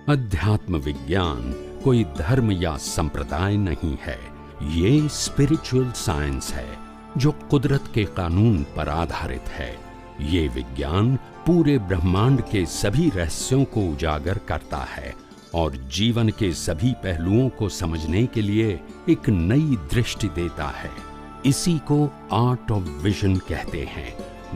अध्यात्म विज्ञान कोई धर्म या संप्रदाय नहीं है, ये स्पिरिचुअल साइंस है जो कुदरत के कानून पर आधारित है। ये विज्ञान पूरे ब्रह्मांड के सभी रहस्यों को उजागर करता है और जीवन के सभी पहलुओं को समझने के लिए एक नई दृष्टि देता है। इसी को आर्ट ऑफ विजन कहते हैं,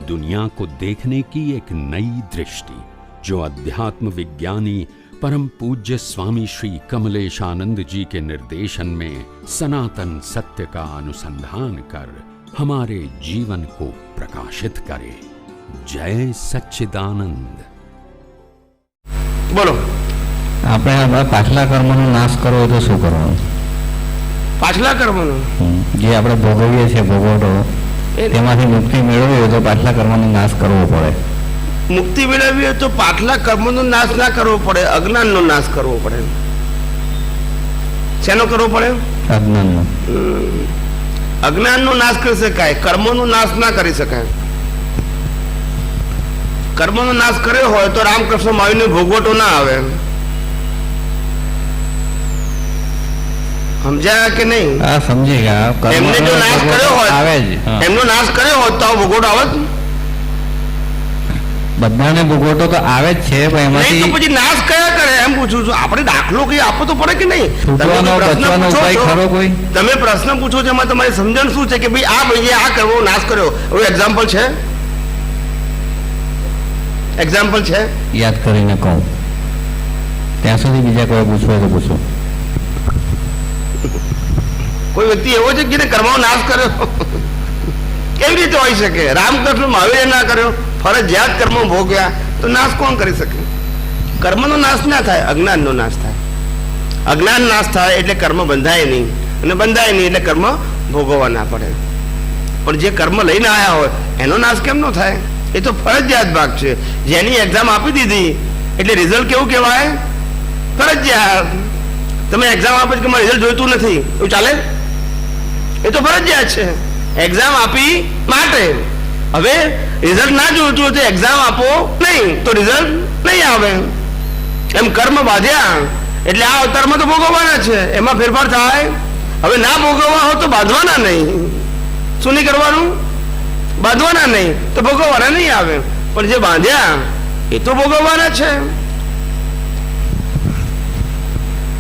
दुनिया को देखने की एक नई दृष्टि, जो अध्यात्म विज्ञानी परम पूज्य स्वामी श्री कमलेशानंद जी के निर्देशन में सनातन सत्य का अनुसंधान कर हमारे जीवन को प्रकाशित करे। जय सच्चिदानंद। बोलो, આપણે પાછલા કર્મનો નાશ કરવો તો શું કરવાનું? પાછલા કર્મનો જે આપણે ભોગવીએ છીએ ભોગવટો, તેમાંથી મુક્તિ મેળવવી હોય તો પાછલા કર્મનો નાશ કરવો પડે. મુક્તિ મેળવવી હોય તો પાછલા કર્મનો નાશ ના કરવો પડે, અજ્ઞાનનો નાશ કરવો પડે. શેનો કરવો પડે? અજ્ઞાનનો. અજ્ઞાનનો નાશ કરી શકાય, કર્મનો નાશ ના કરી શકાય. કર્મનો નાશ કર્યો હોય તો રામકૃષ્ણ માવીને ભોગવટો ના આવે. સમજાયા કે નહીં? હા, સમજી ગયા. એમને જો નાશ કર્યો હોય, આવે જ. એમનો નાશ કર્યો હોય તો ભોગવટો આવે જ. બધાને ભોગવટો તો આવે જ છે, પણ નહીં તો એમાંથી પછી નાશ કયા કરે એમ પૂછું છું. આપણે દાખલો કઈ આપવો તો પડે કે નહીં? છૂટવાનો બચવાનો ઉપાય ખરો કોઈ? તમે પ્રશ્ન પૂછો છો, એમાં તમારી સમજણ શું છે કે ભાઈ આ ભાઈએ આ કરવો, નાશ કર્યો, એવું એક્ઝામ્પલ છે? એક્ઝામ્પલ છે? યાદ કરીને કહું ત્યાં સુધી બીજા કોઈ પૂછવું હોય તો પૂછો. કોઈ વ્યક્તિ એવો છે કે કર્મનો નાશ કર્યો? કેવી રીતે હોઈ શકે? રામકૃષ્ણ મહાવીરે ના કર્યો, ફરજિયાત કર્મ ભોગ્યા, તો નાશ કોણ કરી શકે? કર્મનો નાશ ના થાય, અજ્ઞાનનો નાશ થાય. અજ્ઞાન નાશ થાય એટલે કર્મ બંધાય નહીં, અને બંધાય નહીં એટલે કર્મ ભોગવવા ના પડે. પણ જે કર્મ લઈને આવ્યા હોય એનો નાશ કેમ ન થાય? એ તો ફરજિયાત ભાગ છે. જેની એક્ઝામ આપી દીધી એટલે રિઝલ્ટ કેવું કહેવાય? ફરજિયાત. તમે એક્ઝામ આપો કે મારે રિઝલ્ટ જોઈતું નથી, એવું ચાલે? એ તો ફરજિયાત છે. એક્ઝામ આપી માટે હવે રિઝલ્ટ ના જોઈતું હોય તો એક્ઝામ આપો નહીં તો રિઝલ્ટ નહીં આવે. એમ કર્મ બાંધ્યા એટલે આ અવતારમાં તો ભોગવવાના છે, એમાં ફેરફાર થાય. હવે ના ભોગવવા હોય તો બાંધવાના નહીં. શું નહીં કરવાનું? બાંધવાના નહીં તો ભોગવવાના નહીં આવે. પણ જે બાંધ્યા એ તો ભોગવવાના છે.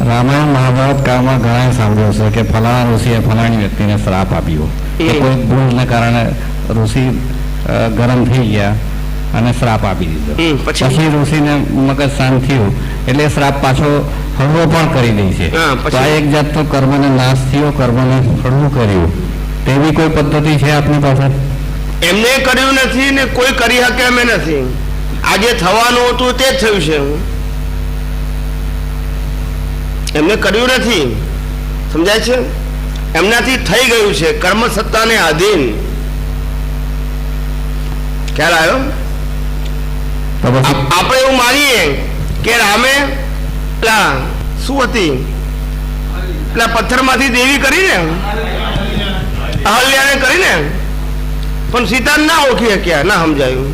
રામાયણ મહાભારત કાળમાં ઘણા સાંભળ્યું છે કે ફલાણા ઋષિએ ફલાણી વ્યક્તિને શ્રાપ આપ્યો. કોઈ ભૂલને કારણે ઋષિ ગરમ થઈ ગયા અને શ્રાપ આપી દીધો. પછી ઋષિને મગજ શાંત થયું એટલે શ્રાપ પાછો હળવો પણ કરી દે છે. તો આ એક જાતનો કર્મને નાશ થયો, કર્મને હળવું કર્યું, તેવી કોઈ પદ્ધતિ છે આપની પાસે? એમને કર્યું નથી ને કોઈ કરી શકે એમ નથી. આજે થવાનું હતું તે જ થયું છે. એમને કર્યું નથી, સમજાય છે? એમનાથી થઈ ગયું છે, કર્મ સત્તાને આધીન. ખ્યાલ આવ્યો? આપણે એવું માનીએ કે રામે પેલા શું હતી, પેલા પથ્થરમાંથી દેવી કરીને, અહલ્યાને કરીને, પણ સીતાને ના ઓળખી શક્યા, ના સમજાયું.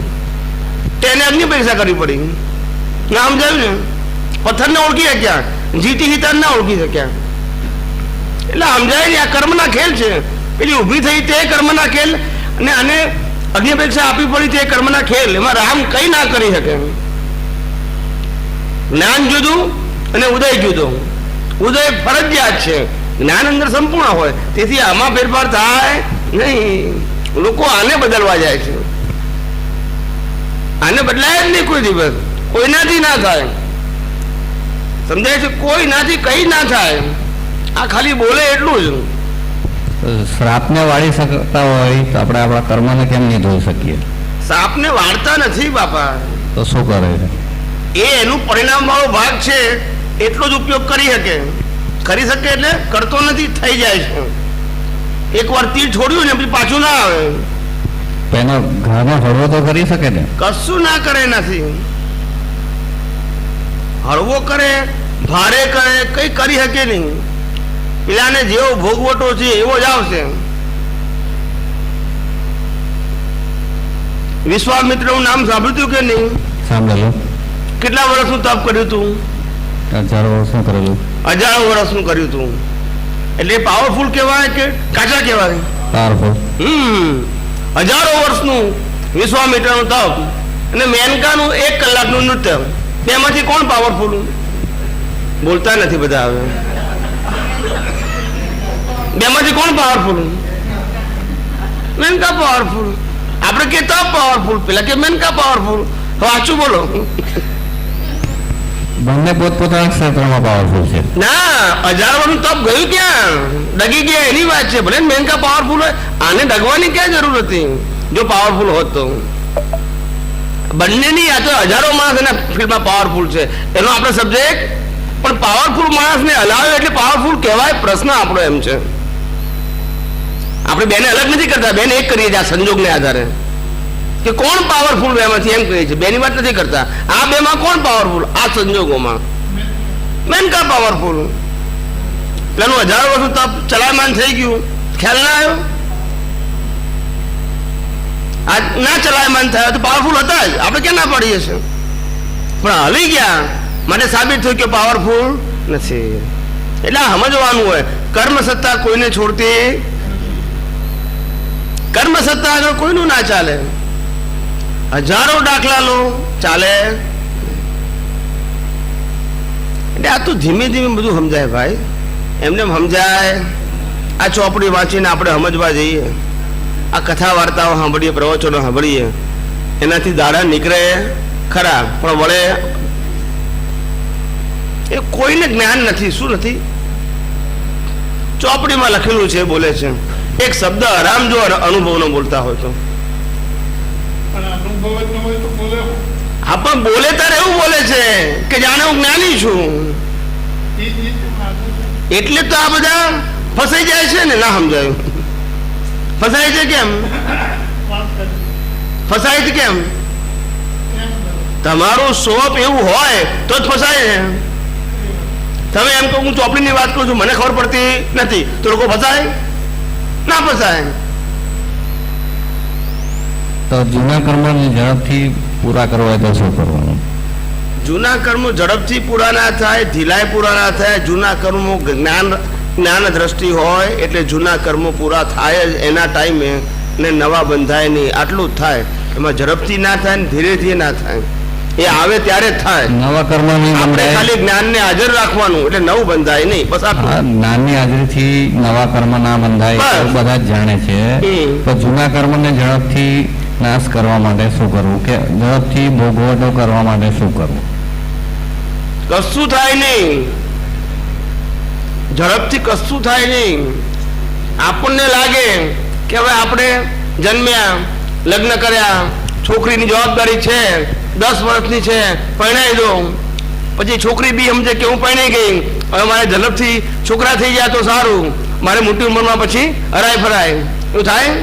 તેને અગ્નિ પરીક્ષા કરવી પડી, ના સમજાયું ને? પથ્થરને ઓળખી શક્યા, જીતી સીતાને ના ઓળખી શક્યા. એટલે સમજાય ને આ કર્મના ખેલ છે. પેલી ઊભી થઈ તે કર્મના ખેલ, અને આને અગ્નિ પરીક્ષા આપવી પડી તે કર્મના ખેલ. એમાં રામ કઈ ના કરી શકે. જ્ઞાન જુદું અને ઉદય જુદો. ઉદય ફરજિયાત છે, જ્ઞાન અંદર સંપૂર્ણ હોય, તેથી આમાં ફેરફાર થાય નહીં. લોકો આને બદલવા જાય છે. આને બદલાય જ નહીં કોઈ દિવસ, કોઈનાથી ના થાય. સમજાય છે? કોઈનાથી કઈ ના થાય. આ ખાલી બોલે એટલું જ. શ્રાપને વાળી શકતા હોય તો આપણે આપણા કર્મને કેમ નહીં ધોઈ શકીએ? સાપને વાળતા નથી બાપા. તો શું કરે છે? એ એનું પરિણામ વાળો ભાગ છે, એટલો જ ઉપયોગ કરી શકે. કરી શકે એટલે કરતો નથી, થઈ જાય છે. એક વાર તીર છોડ્યું ને પછી પાછું ના આવે. એનો ઘાનો હળવો તો કરી શકે ને? કશું ના કરે નથી. હળવો કરે, ભારે કરે, કઈ કરી શકે નહીં. પેલાને જેવો ભોગવટો છે એવો જ આવશે. વિશ્વામિત્ર નું નામ સાંભળ્યું કે નહીં? સાંભળેલું. કેટલા વર્ષનું તપ કર્યું તું? 1000 વર્ષનું કરેલું. 1000 વર્ષનું કર્યું હતું. એટલે પાવરફુલ કહેવાય કે કાચા કહેવાય? પાવરફુલ. 1000 વર્ષનું વિશ્વામિત્રનું તપ અને મેનકાનું 1 કલાકનું નૃત્ય, તેમાંથી કોણ પાવરફુલ? બોલતા નથી બધા. હવે બેમાંથી કોણ પાવરફુલ? મેનકા પાવરફુલ. આપણે કે તપ પાવરફુલ, પેલા કે મેનકા પાવરફુલ. સાચું બોલો. બંને પોતપોતાના ક્ષેત્રમાં પાવરફુલ છે. ના, 1000 વર્ષનું તપ ગયું ક્યાં? ડગી ગયા એની વાત છે. ભલે મેનકા પાવરફુલ હોય, આને ડગવાની ક્યાં જરૂર હતી જો પાવરફુલ હોત તો? બંનેની આ તો હજારો માણસ એના ફિલ્ડમાં પાવરફુલ છે, એનો આપણે સબ્જેક્ટ. પણ પાવરફુલ માણસને હલાવે એટલે પાવરફુલ કહેવાય? પ્રશ્ન આપણો એમ છે. આપણે બેને અલગ નથી કરતા, બેને એક કરીએ છીએ આ સંજોગને આધારે કે કોણ પાવરફુલ બેમાંથી, એમ કહીએ છીએ. બેની વાત નથી કરતા. આ બેમાં કોણ પાવરફુલ? આ સંજોગોમાં મેનકા પાવરફુલ. પેલું 1000 વર્ષનું તપ ચલાયમાન થઈ ગયું, ખ્યાલ ના આવ્યો? આ ના ચલાયમાન થયા તો પાવરફુલ હતા જ, આપણે ક્યાં ના પાડીએ છીએ? પણ હલી ગયા માટે સાબિત થયું કે પાવરફુલ નથી. એટલે સમજવાનું હોય, કર્મ સત્તા કોઈને છોડતી, કર્મ સત્તા આગળ કોઈનું ના ચાલે. 1000 દાખલા લો, ચાલે. એટલે આ તો ધીમે ધીમે બધું સમજાય ભાઈ, એમને સમજાય. આ ચોપડી વાંચીને આપણે સમજવા જઈએ, આ કથા વાર્તાઓ સાંભળીએ, પ્રવચનો સાંભળીએ, એનાથી દાડા નીકળે ખરા, પણ વળે એ કોઈને જ્ઞાન નથી. શું નથી? ચોપડીમાં લખેલું છે, બોલે છે. એક શબ્દ આરામ જો અનુભવનો બોલતા હોય તો. હા, પણ બોલે ત્યારે એવું બોલે છે કે જાણે હું જ્ઞાની છું. એટલે તો આ બધા ફસાઈ જાય છે ને. ના સમજાયું? ફસાય છે કેમ? ફસાય છે કેમ? તમારું સ્વપ એવું હોય તો જ ફસાય છે. તમે એમ કહો હું ચોપડીની વાત કરું છું, મને ખબર પડતી નથી, તો લોકો ફસાય? ના ફસાય. તો જૂના કર્મને ઝડપથી પૂરા કરવા હોય તો શું કરવાનું? જૂના કર્મો ઝડપથી પૂરા ના થાય, ઢીલાઈ પૂરા ના થાય. જૂના કર્મો જ્ઞાન દ્રષ્ટિ હોય એટલે જૂના કર્મો પૂરા થાય જ એના ટાઈમે, ને નવા બંધાય નહીં. આટલું જ થાય. એમાં ઝડપથી ના થાય ને ધીરે ધીરે ના થાય. એ આવે ત્યારે જ થાય. નવા કર્મ આપણે ખાલી જ્ઞાનને હાજર રાખવાનું એટલે નવું બંધાય નહીં. બસ આટલું. જ્ઞાનની હાજરીથી નવા કર્મ ના બંધાય એવું બધા જ જાણે છે. તો જૂના કર્મને ઝડપથી નાશ કરવા માટે શું કરવું, કે ઝડપથી ભોગવટો કરવા માટે શું કરવું? કશું થાય નહીં. ઝડપથી કશું થાય નહીં. આપણને લાગે કે હવે આપણે જન્મ્યા, લગ્ન કર્યા, છોકરીની જવાબદારી છે, 10 વર્ષની છે, પરણાવી દો. પછી છોકરી બી સમજે કે હું પરણાઈ ગઈ, હવે મારે ઝડપથી છોકરા થઈ ગયા તો સારું, મારે મોટી ઉંમરમાં પછી હરાય ફરાય. એવું થાય?